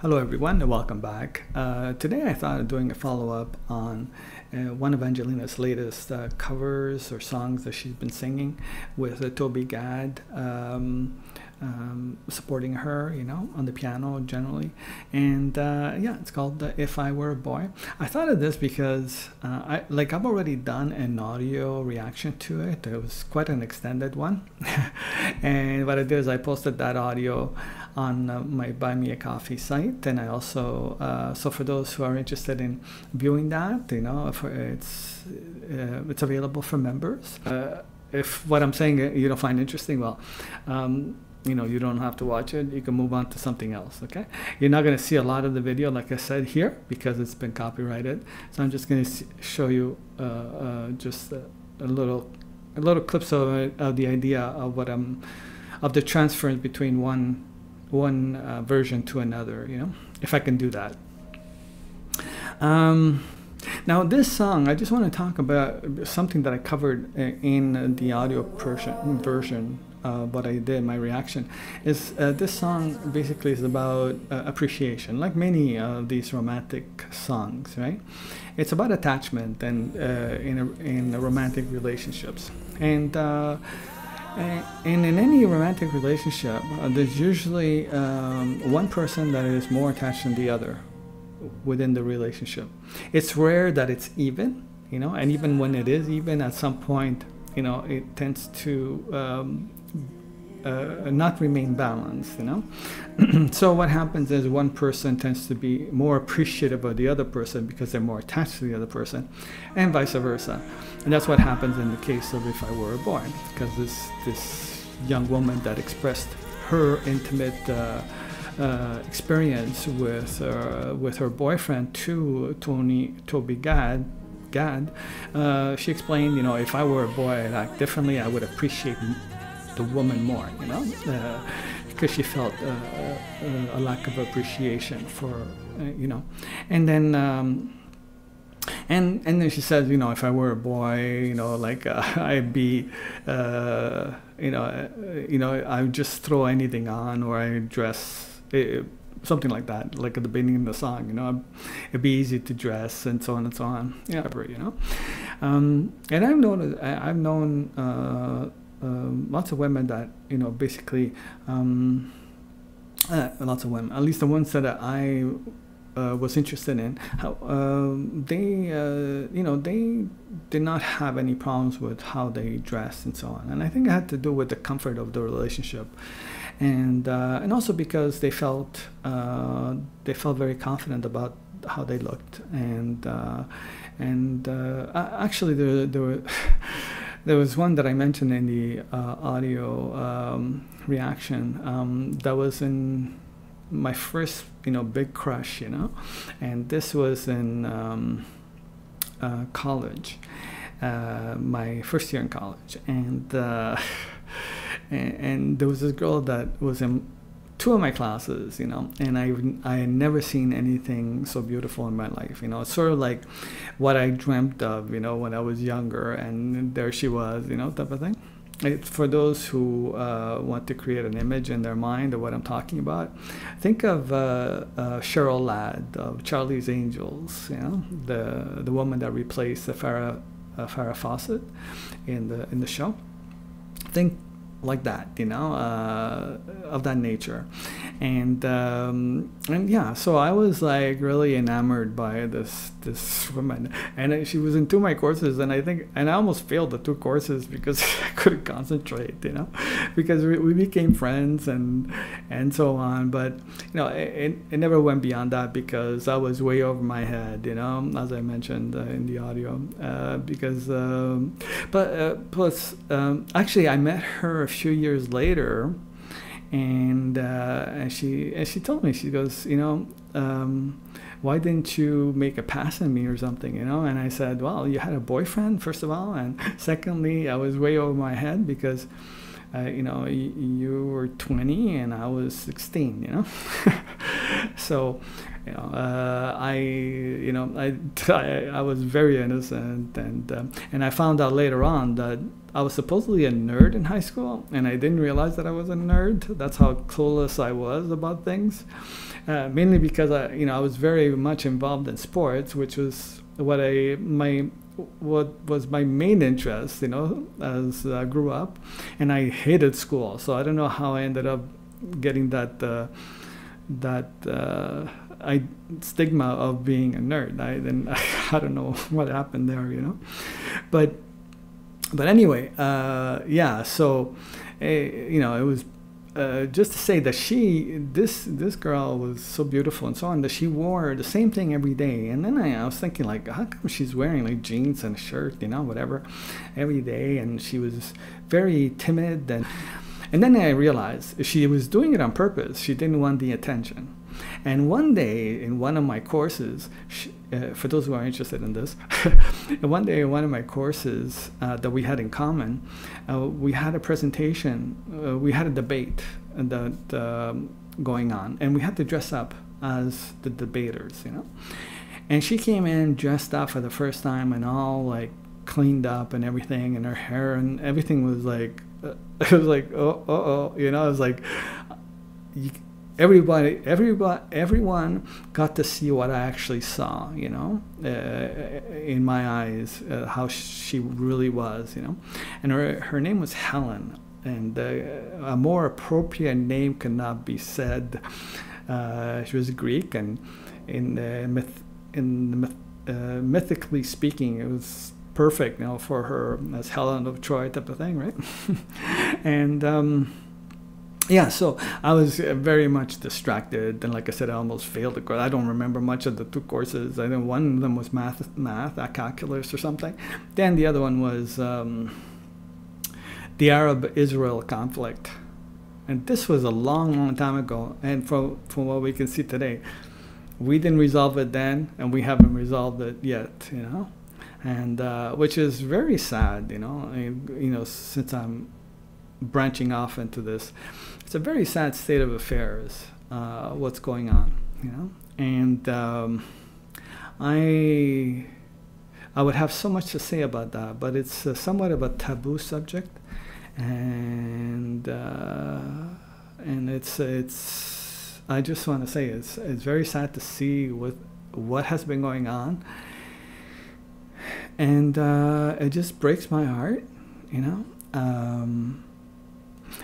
Hello everyone and welcome back. Today I thought of doing a follow-up on one of Angelina's latest covers or songs that she's been singing with Toby Gad supporting her, you know, on the piano generally. And yeah, it's called If I Were a Boy. I thought of this because I've already done an audio reaction to it. It was quite an extended one. And what I did is I posted that audio on my Buy Me a Coffee site, and I also so for those who are interested in viewing that, you know, it's available for members. If what I'm saying you don't find interesting, well, you know, you don't have to watch it. You can move on to something else. Okay, you're not going to see a lot of the video, like I said here, because it's been copyrighted. So I'm just going to show you just a little clips of the idea of what of the transference between one version to another, you know, if I can do that. Now this song, I just want to talk about something that I covered in the audio version what I did, my reaction, is this song basically is about appreciation, like many of these romantic songs, right? It's about attachment and in romantic relationships. And in any romantic relationship, there's usually one person that is more attached than the other within the relationship. It's rare that it's even, you know, and even when it is even, at some point, you know, it tends to not remain balanced, you know. So what happens is one person tends to be more appreciative of the other person because they're more attached to the other person, and vice versa. And that's what happens in the case of If I Were a Boy, because this young woman that expressed her intimate experience with her boyfriend to Toby Gad, she explained, you know, if I were a boy, I'd act differently. I would appreciate the woman more, you know, because she felt a lack of appreciation for, you know. And then and then she says, you know, if I were a boy, you know, like I'd be, you know, I would just throw anything on, or I dress something like that, like at the beginning of the song, you know, it'd be easy to dress and so on and so on, yeah, you know. And I've known lots of women that, you know, basically lots of women, at least the ones that I was interested in, how they you know, they did not have any problems with how they dressed and so on. And I think it had to do with the comfort of the relationship, and also because they felt very confident about how they looked. And actually there was one that I mentioned in the audio reaction that was in my first, you know, big crush, you know, and this was in college, my first year in college, and there was this girl that was in two of my classes, you know, and I had never seen anything so beautiful in my life, you know. It's sort of like what I dreamt of, you know, when I was younger, and there she was, you know, type of thing. For those who want to create an image in their mind of what I'm talking about, think of Cheryl Ladd of Charlie's Angels, you know, the woman that replaced the Farrah Fawcett in the show. Think like that, you know, of that nature. And yeah, so I was like really enamored by this woman, and she was in two of my courses, and I almost failed the two courses because I couldn't concentrate, you know, because we became friends and so on. But you know, it never went beyond that because I was way over my head, you know, as I mentioned in the audio, because plus actually I met her a few years later, and she told me, she goes, you know, why didn't you make a pass on me or something, you know? And I said, well, you had a boyfriend, first of all, and secondly, I was way over my head because you know, you were 20 and I was 16, you know. So I was very innocent, and I found out later on that I was supposedly a nerd in high school, and I didn't realize that I was a nerd. That's how clueless I was about things. Mainly because I was very much involved in sports, which was what was my main interest, as I grew up, and I hated school. So I don't know how I ended up getting that stigma of being a nerd. I don't know what happened there, but anyway, yeah. So it was. Just to say that this girl was so beautiful and so on, that she wore the same thing every day. And then I was thinking, like, how come she's wearing like jeans and a shirt, whatever, every day? And she was very timid. And then I realized she was doing it on purpose. She didn't want the attention. And one day in one of my courses, for those who are interested in this, one day in one of my courses that we had in common, we had a presentation, we had a debate that going on, and we had to dress up as the debaters, And she came in dressed up for the first time and all like cleaned up and everything, and her hair and everything was like, it was like, it was like, everyone got to see what I actually saw, in my eyes, how she really was, And her name was Helen, and a more appropriate name could not be said. She was Greek, and mythically speaking, it was perfect, for her as Helen of Troy type of thing, right? And yeah, so I was very much distracted, and like I said, I almost failed the course. I don't remember much of the two courses. I think one of them was math, calculus or something. Then the other one was the Arab-Israel conflict, and this was a long, long time ago. And from what we can see today, we didn't resolve it then, and we haven't resolved it yet, and which is very sad, since I'm branching off into this. It's a very sad state of affairs, what's going on, and I would have so much to say about that, but it's somewhat of a taboo subject, and it's I just want to say it's very sad to see what has been going on, and it just breaks my heart,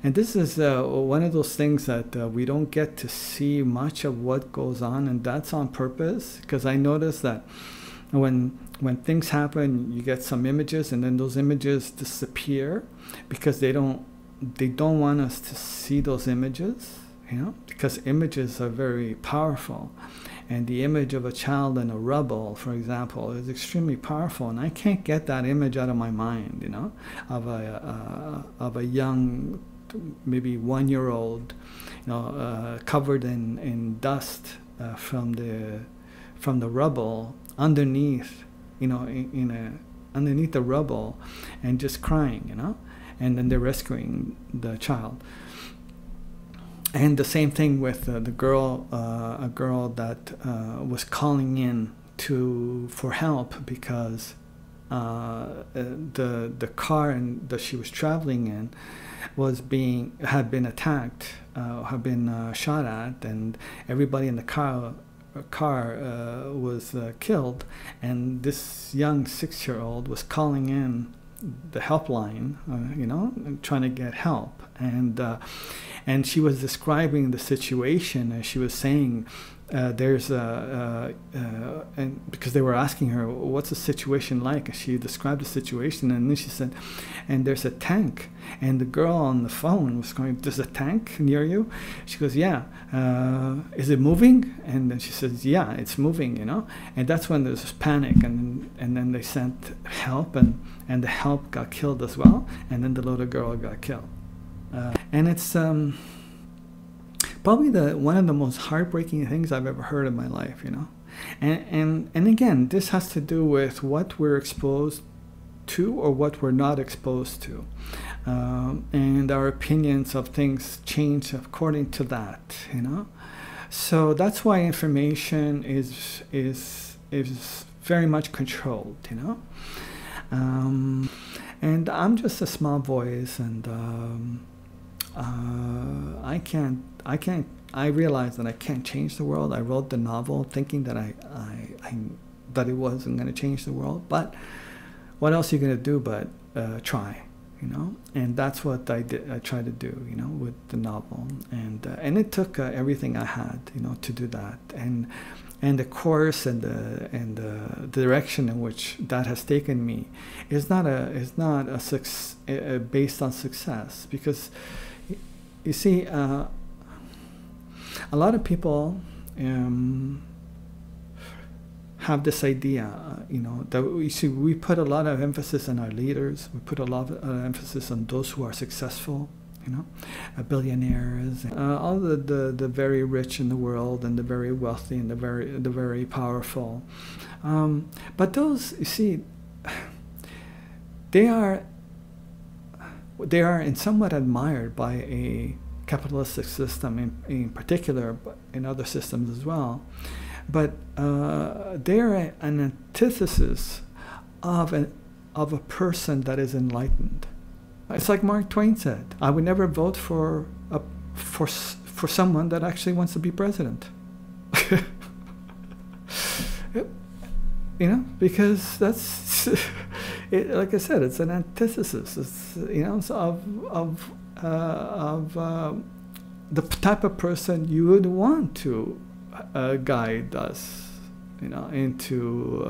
and this is one of those things that we don't get to see much of what goes on, and that's on purpose, because I notice that when things happen, you get some images, and then those images disappear because they don't want us to see those images, because images are very powerful. And the image of a child in a rubble, for example, is extremely powerful, and I can't get that image out of my mind, of a young, maybe 1-year-old, covered in dust from the rubble underneath, underneath the rubble, and just crying, and then they're rescuing the child. And the same thing with a girl that was calling in for help because the car that she was traveling in had been attacked, had been shot at, and everybody in the car was killed. And this young 6-year-old was calling in the helpline, trying to get help, and she was describing the situation, and she was saying and because they were asking her, what's the situation like, and she described the situation, and then she said, and there's a tank, and the girl on the phone was going, there's a tank near you? She goes, yeah. Is it moving? And then she says, yeah, it's moving, and that's when there's panic, and then they sent help, and the help got killed as well, and then the little girl got killed. And it's probably one of the most heartbreaking things I've ever heard in my life, And again, this has to do with what we're exposed to or what we're not exposed to. And our opinions of things change according to that, So that's why information is very much controlled, you know. And I'm just a small voice, and I realized that I can't change the world. I wrote the novel thinking that that it wasn't going to change the world, but what else are you going to do but try, you know? And that's what I did. I tried to do, you know, with the novel, and it took everything I had, you know, to do that, and the course and the direction in which that has taken me is not based on success, because you see, a lot of people have this idea, you know, that we put a lot of emphasis on our leaders. We put a lot of emphasis on those who are successful, you know, billionaires, all the very rich in the world, and the very wealthy, and the very powerful. But those, you see, they are in somewhat admired by a capitalistic system in particular, but in other systems as well. But they're an antithesis of a person that is enlightened. It's like Mark Twain said, I would never vote for someone that actually wants to be president. You know, because that's like I said, it's an antithesis. It's, you know, of the type of person you would want to guide us, you know, into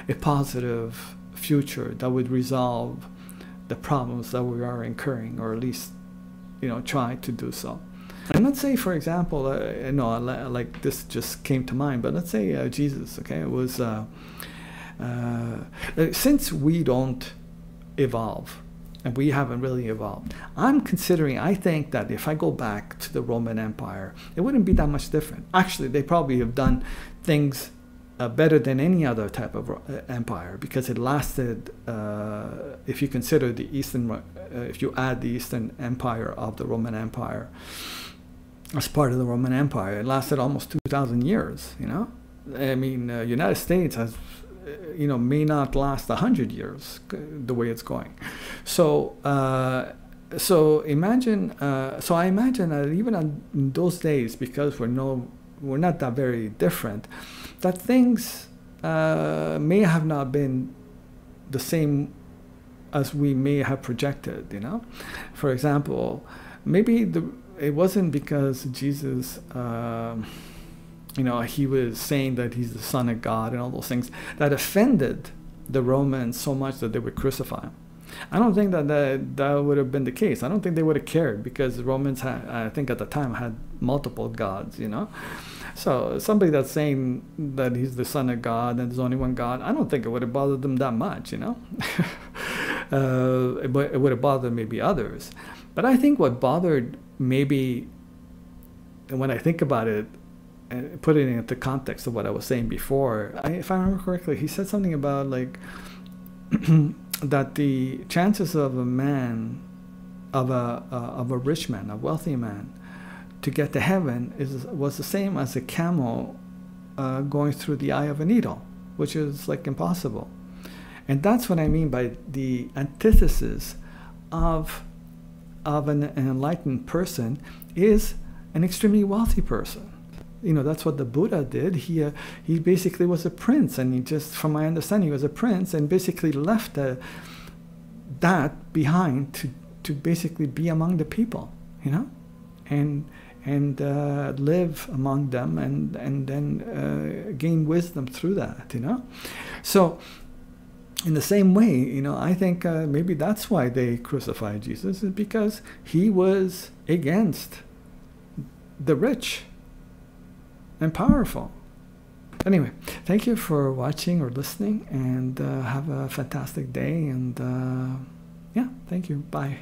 a positive future that would resolve the problems that we are incurring, or at least, you know, try to do so. And let's say, for example, you know, like this just came to mind, but let's say Jesus, okay, it was, since we don't evolve, and we haven't really evolved, I think that if I go back to the Roman Empire, it wouldn't be that much different. Actually, they probably have done things better than any other type of empire, because it lasted, if you consider the Eastern, if you add the Eastern Empire of the Roman Empire as part of the Roman Empire, it lasted almost 2,000 years, you know? I mean, United States has, you know, may not last 100 years the way it's going. So so I imagine that even in those days, because we're not that very different, that things may have not been the same as we may have projected, you know. For example, maybe it wasn't because Jesus, you know, he was saying that he's the Son of God and all those things that offended the Romans so much that they would crucify him. I don't think that would have been the case. I don't think they would have cared, because the Romans had, I think at the time, had multiple gods, you know. So somebody that's saying that he's the Son of God and there's only one God, I don't think it would have bothered them that much, you know. It would have bothered maybe others. But I think what bothered maybe, and when I think about it, and put it into context of what I was saying before, if I remember correctly, he said something about like that the chances of a man, of a rich man, a wealthy man, to get to heaven was the same as a camel going through the eye of a needle, which is like impossible. And that's what I mean by the antithesis of an enlightened person is an extremely wealthy person. You know, that's what the Buddha did. He basically was a prince, and he just, from my understanding, he was a prince, and basically left that behind to basically be among the people, you know, and live among them, and then gain wisdom through that, you know. So in the same way, you know, I think maybe that's why they crucified Jesus, is because he was against the rich and powerful. Anyway, thank you for watching or listening, and have a fantastic day, and yeah, thank you. Bye.